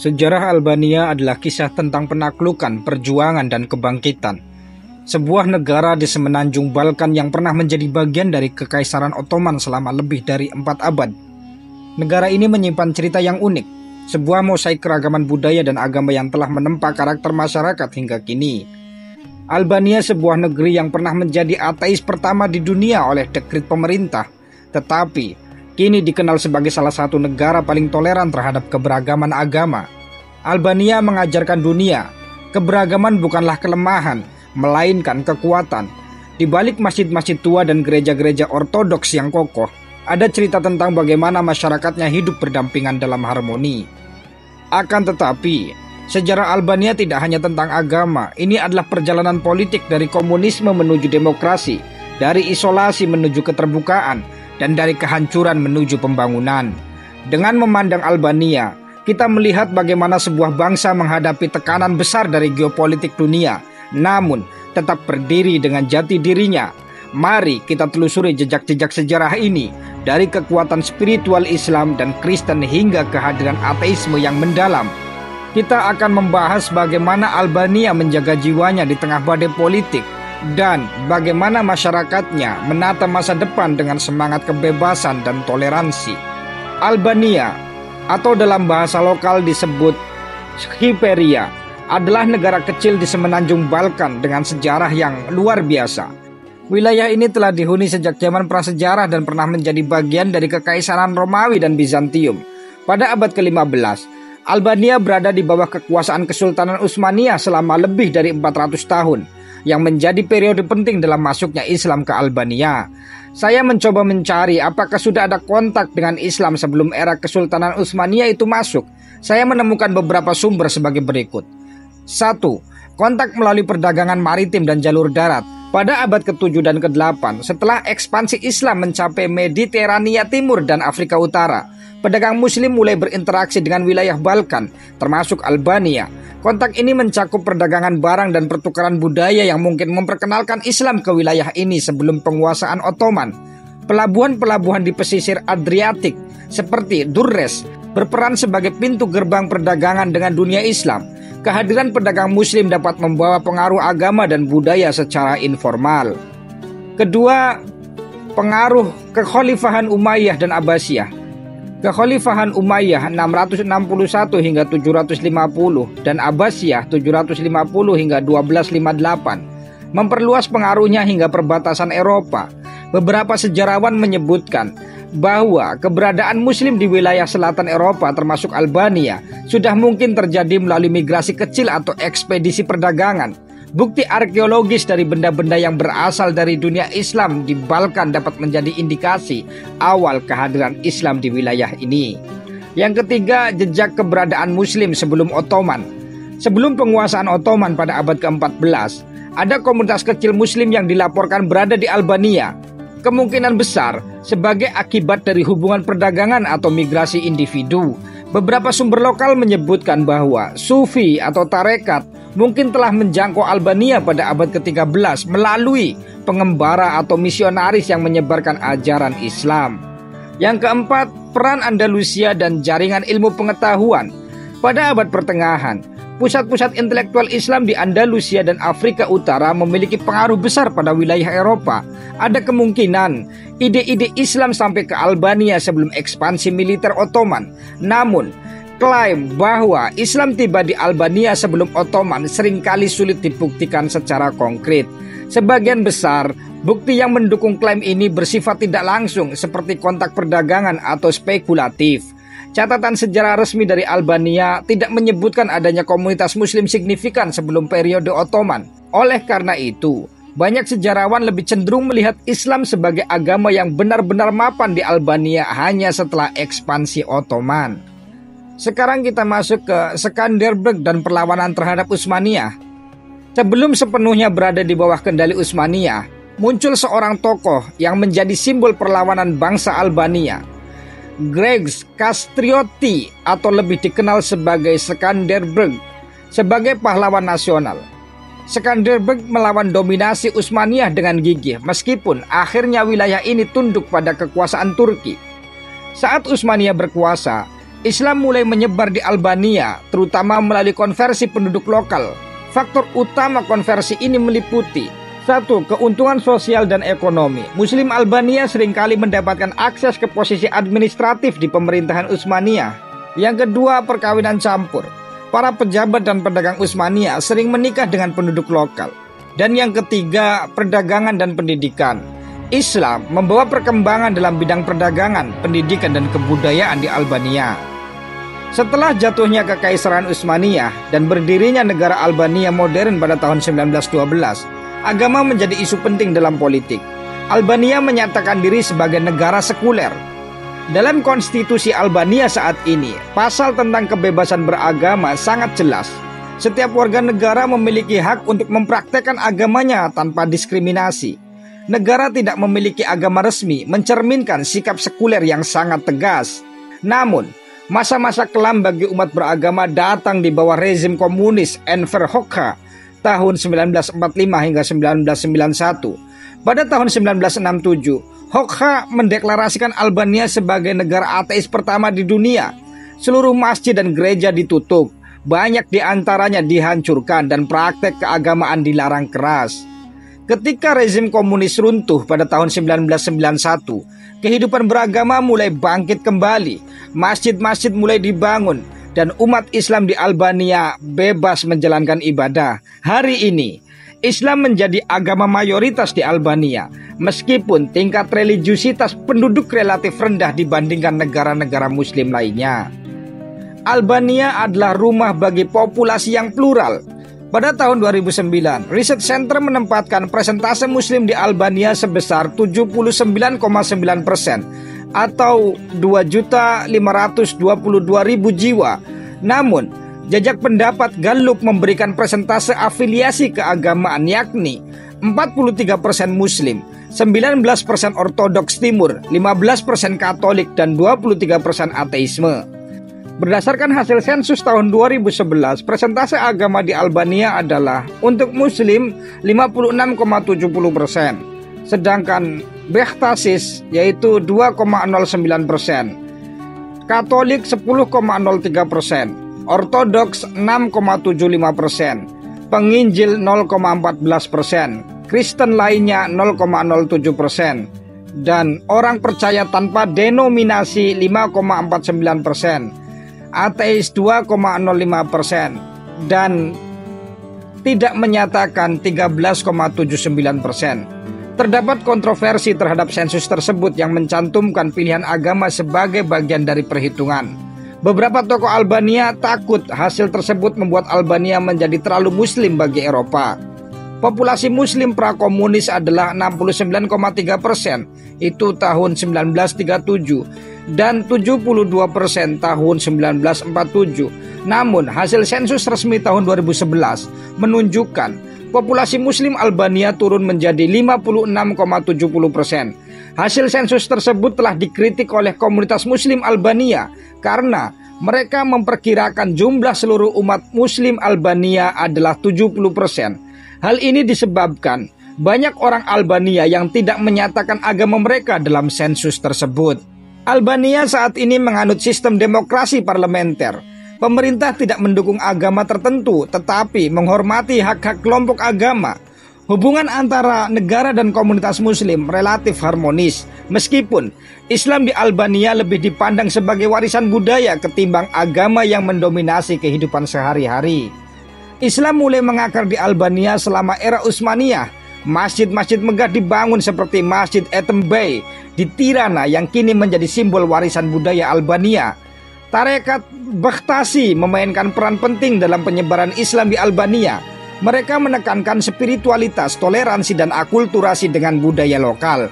Sejarah Albania adalah kisah tentang penaklukan, perjuangan, dan kebangkitan. Sebuah negara di semenanjung Balkan yang pernah menjadi bagian dari Kekaisaran Ottoman selama lebih dari 4 abad. Negara ini menyimpan cerita yang unik, sebuah mosaik keragaman budaya dan agama yang telah menempa karakter masyarakat hingga kini. Albania sebuah negeri yang pernah menjadi ateis pertama di dunia oleh dekrit pemerintah, tetapi kini dikenal sebagai salah satu negara paling toleran terhadap keberagaman agama. Albania mengajarkan dunia, keberagaman bukanlah kelemahan, melainkan kekuatan. Di balik masjid-masjid tua dan gereja-gereja ortodoks yang kokoh, ada cerita tentang bagaimana masyarakatnya hidup berdampingan dalam harmoni. Akan tetapi, sejarah Albania tidak hanya tentang agama. Ini adalah perjalanan politik dari komunisme menuju demokrasi, dari isolasi menuju keterbukaan, dan dari kehancuran menuju pembangunan. Dengan memandang Albania, kita melihat bagaimana sebuah bangsa menghadapi tekanan besar dari geopolitik dunia, namun tetap berdiri dengan jati dirinya. Mari kita telusuri jejak-jejak sejarah ini, dari kekuatan spiritual Islam dan Kristen hingga kehadiran ateisme yang mendalam. Kita akan membahas bagaimana Albania menjaga jiwanya di tengah badai politik, dan bagaimana masyarakatnya menata masa depan dengan semangat kebebasan dan toleransi. Albania, atau dalam bahasa lokal disebut Skyperia, adalah negara kecil di semenanjung Balkan dengan sejarah yang luar biasa. Wilayah ini telah dihuni sejak zaman prasejarah dan pernah menjadi bagian dari Kekaisaran Romawi dan Bizantium. Pada abad ke-15, Albania berada di bawah kekuasaan Kesultanan Utsmaniyah selama lebih dari 400 tahun, yang menjadi periode penting dalam masuknya Islam ke Albania. Saya mencoba mencari apakah sudah ada kontak dengan Islam sebelum era Kesultanan Utsmaniyah itu masuk. Saya menemukan beberapa sumber sebagai berikut. 1. Kontak melalui perdagangan maritim dan jalur darat. Pada abad ke-7 dan ke-8, setelah ekspansi Islam mencapai Mediterania Timur dan Afrika Utara, pedagang Muslim mulai berinteraksi dengan wilayah Balkan, termasuk Albania. Kontak ini mencakup perdagangan barang dan pertukaran budaya yang mungkin memperkenalkan Islam ke wilayah ini sebelum penguasaan Ottoman. Pelabuhan-pelabuhan di pesisir Adriatik seperti Durrës berperan sebagai pintu gerbang perdagangan dengan dunia Islam. Kehadiran pedagang Muslim dapat membawa pengaruh agama dan budaya secara informal. Kedua, pengaruh Kekhalifahan Umayyah dan Abbasiyah. Kekhalifahan Umayyah 661 hingga 750 dan Abbasiyah 750 hingga 1258 memperluas pengaruhnya hingga perbatasan Eropa. Beberapa sejarawan menyebutkan bahwa keberadaan Muslim di wilayah selatan Eropa termasuk Albania sudah mungkin terjadi melalui migrasi kecil atau ekspedisi perdagangan. Bukti arkeologis dari benda-benda yang berasal dari dunia Islam di Balkan dapat menjadi indikasi awal kehadiran Islam di wilayah ini. Yang ketiga, jejak keberadaan Muslim sebelum Ottoman. Sebelum penguasaan Ottoman pada abad ke-14, ada komunitas kecil Muslim yang dilaporkan berada di Albania. Kemungkinan besar sebagai akibat dari hubungan perdagangan atau migrasi individu. Beberapa sumber lokal menyebutkan bahwa Sufi atau tarekat mungkin telah menjangkau Albania pada abad ke-13 melalui pengembara atau misionaris yang menyebarkan ajaran Islam. Yang keempat, peran Andalusia dan jaringan ilmu pengetahuan. Pada abad pertengahan, pusat-pusat intelektual Islam di Andalusia dan Afrika Utara memiliki pengaruh besar pada wilayah Eropa. Ada kemungkinan ide-ide Islam sampai ke Albania sebelum ekspansi militer Ottoman. Namun, klaim bahwa Islam tiba di Albania sebelum Ottoman seringkali sulit dibuktikan secara konkret. Sebagian besar bukti yang mendukung klaim ini bersifat tidak langsung, seperti kontak perdagangan atau spekulatif. Catatan sejarah resmi dari Albania tidak menyebutkan adanya komunitas Muslim signifikan sebelum periode Ottoman. Oleh karena itu, banyak sejarawan lebih cenderung melihat Islam sebagai agama yang benar-benar mapan di Albania hanya setelah ekspansi Ottoman. Sekarang kita masuk ke Skanderbeg dan perlawanan terhadap Utsmaniyah. Sebelum sepenuhnya berada di bawah kendali Utsmaniyah, muncul seorang tokoh yang menjadi simbol perlawanan bangsa Albania. Gregos Kastrioti atau lebih dikenal sebagai Skanderbeg sebagai pahlawan nasional. Skanderbeg melawan dominasi Utsmaniyah dengan gigih meskipun akhirnya wilayah ini tunduk pada kekuasaan Turki. Saat Utsmaniyah berkuasa, Islam mulai menyebar di Albania, terutama melalui konversi penduduk lokal. Faktor utama konversi ini meliputi: 1. Keuntungan sosial dan ekonomi. Muslim Albania seringkali mendapatkan akses ke posisi administratif di pemerintahan Utsmaniyah. Yang kedua, perkawinan campur. Para pejabat dan pedagang Utsmaniyah sering menikah dengan penduduk lokal. Dan yang ketiga, perdagangan dan pendidikan. Islam membawa perkembangan dalam bidang perdagangan, pendidikan, dan kebudayaan di Albania. Setelah jatuhnya Kekaisaran Utsmaniyah dan berdirinya negara Albania modern pada tahun 1912, agama menjadi isu penting dalam politik. Albania menyatakan diri sebagai negara sekuler. Dalam konstitusi Albania saat ini, pasal tentang kebebasan beragama sangat jelas. Setiap warga negara memiliki hak untuk mempraktekkan agamanya tanpa diskriminasi. Negara tidak memiliki agama resmi mencerminkan sikap sekuler yang sangat tegas. Namun, masa-masa kelam bagi umat beragama datang di bawah rezim komunis Enver Hoxha tahun 1945 hingga 1991. Pada tahun 1967, Hoxha mendeklarasikan Albania sebagai negara ateis pertama di dunia. Seluruh masjid dan gereja ditutup, banyak di antaranya dihancurkan dan praktek keagamaan dilarang keras. Ketika rezim komunis runtuh pada tahun 1991, kehidupan beragama mulai bangkit kembali, masjid-masjid mulai dibangun, dan umat Islam di Albania bebas menjalankan ibadah. Hari ini, Islam menjadi agama mayoritas di Albania, meskipun tingkat religiusitas penduduk relatif rendah dibandingkan negara-negara Muslim lainnya. Albania adalah rumah bagi populasi yang plural. Pada tahun 2009, Research Center menempatkan persentase Muslim di Albania sebesar 79,9% atau 2.522.000 jiwa. Namun, jajak pendapat Gallup memberikan persentase afiliasi keagamaan yakni 43% Muslim, 19% Ortodoks Timur, 15% Katolik, dan 23% ateisme. Berdasarkan hasil sensus tahun 2011, persentase agama di Albania adalah untuk Muslim 56,70%, sedangkan Bektasis yaitu 2,09%, Katolik 10,03%, Ortodoks 6,75%, Penginjil 0,14%, Kristen lainnya 0,07%, dan orang percaya tanpa denominasi 5,49%. Ateis 2,05%, dan tidak menyatakan 13,79%. Terdapat kontroversi terhadap sensus tersebut yang mencantumkan pilihan agama sebagai bagian dari perhitungan. Beberapa tokoh Albania takut hasil tersebut membuat Albania menjadi terlalu Muslim bagi Eropa. Populasi Muslim prakomunis adalah 69,3%, itu tahun 1937, dan 72% tahun 1947. Namun, hasil sensus resmi tahun 2011 menunjukkan populasi Muslim Albania turun menjadi 56,70%. Hasil sensus tersebut telah dikritik oleh komunitas Muslim Albania karena mereka memperkirakan jumlah seluruh umat Muslim Albania adalah 70%. Hal ini disebabkan banyak orang Albania yang tidak menyatakan agama mereka dalam sensus tersebut. Albania saat ini menganut sistem demokrasi parlementer. Pemerintah tidak mendukung agama tertentu, tetapi menghormati hak-hak kelompok agama. Hubungan antara negara dan komunitas Muslim relatif harmonis, meskipun Islam di Albania lebih dipandang sebagai warisan budaya ketimbang agama yang mendominasi kehidupan sehari-hari. Islam mulai mengakar di Albania selama era Utsmaniyah. Masjid-masjid megah dibangun seperti Masjid Etem Bey di Tirana yang kini menjadi simbol warisan budaya Albania. Tarekat Bektashi memainkan peran penting dalam penyebaran Islam di Albania. Mereka menekankan spiritualitas, toleransi, dan akulturasi dengan budaya lokal.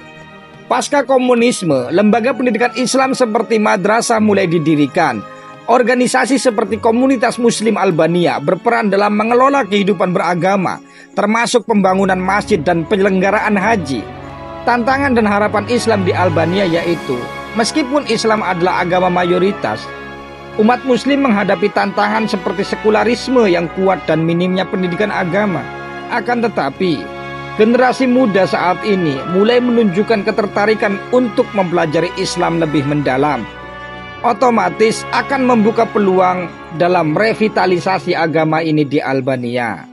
Pasca komunisme, lembaga pendidikan Islam seperti madrasah mulai didirikan. Organisasi seperti Komunitas Muslim Albania berperan dalam mengelola kehidupan beragama, termasuk pembangunan masjid dan penyelenggaraan haji. Tantangan dan harapan Islam di Albania yaitu, meskipun Islam adalah agama mayoritas, umat Muslim menghadapi tantangan seperti sekularisme yang kuat dan minimnya pendidikan agama. Akan tetapi, generasi muda saat ini mulai menunjukkan ketertarikan untuk mempelajari Islam lebih mendalam. otomatis akan membuka peluang dalam revitalisasi agama ini di Albania.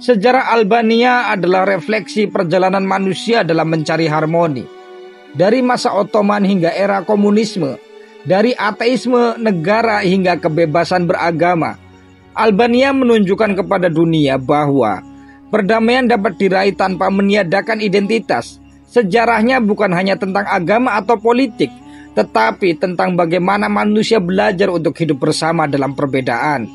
Sejarah Albania adalah refleksi perjalanan manusia dalam mencari harmoni. Dari masa Ottoman hingga era komunisme, dari ateisme negara hingga kebebasan beragama, Albania menunjukkan kepada dunia bahwa perdamaian dapat diraih tanpa meniadakan identitas. Sejarahnya bukan hanya tentang agama atau politik, tetapi tentang bagaimana manusia belajar untuk hidup bersama dalam perbedaan.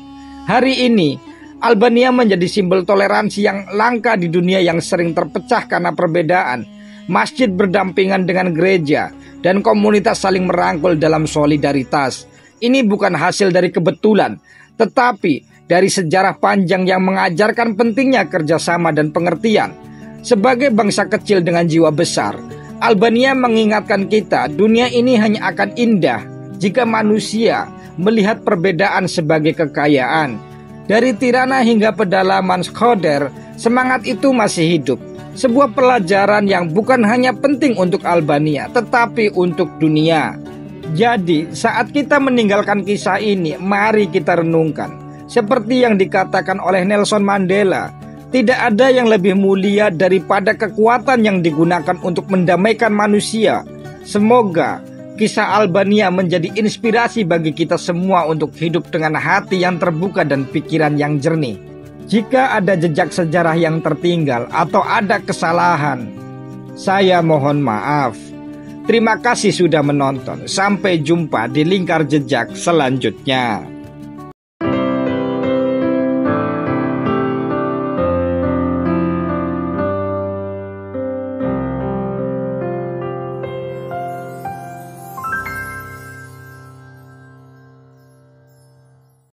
Hari ini, Albania menjadi simbol toleransi yang langka di dunia yang sering terpecah karena perbedaan. Masjid berdampingan dengan gereja, dan komunitas saling merangkul dalam solidaritas. Ini bukan hasil dari kebetulan, tetapi dari sejarah panjang yang mengajarkan pentingnya kerjasama dan pengertian. Sebagai bangsa kecil dengan jiwa besar, Albania mengingatkan kita dunia ini hanya akan indah jika manusia melihat perbedaan sebagai kekayaan. Dari Tirana hingga pedalaman Shkodër, semangat itu masih hidup. Sebuah pelajaran yang bukan hanya penting untuk Albania, tetapi untuk dunia. Jadi, saat kita meninggalkan kisah ini, mari kita renungkan. Seperti yang dikatakan oleh Nelson Mandela, tidak ada yang lebih mulia daripada kekuatan yang digunakan untuk mendamaikan manusia. Semoga kisah Albania menjadi inspirasi bagi kita semua untuk hidup dengan hati yang terbuka dan pikiran yang jernih. Jika ada jejak sejarah yang tertinggal atau ada kesalahan, saya mohon maaf. Terima kasih sudah menonton. Sampai jumpa di Lingkar Jejak selanjutnya.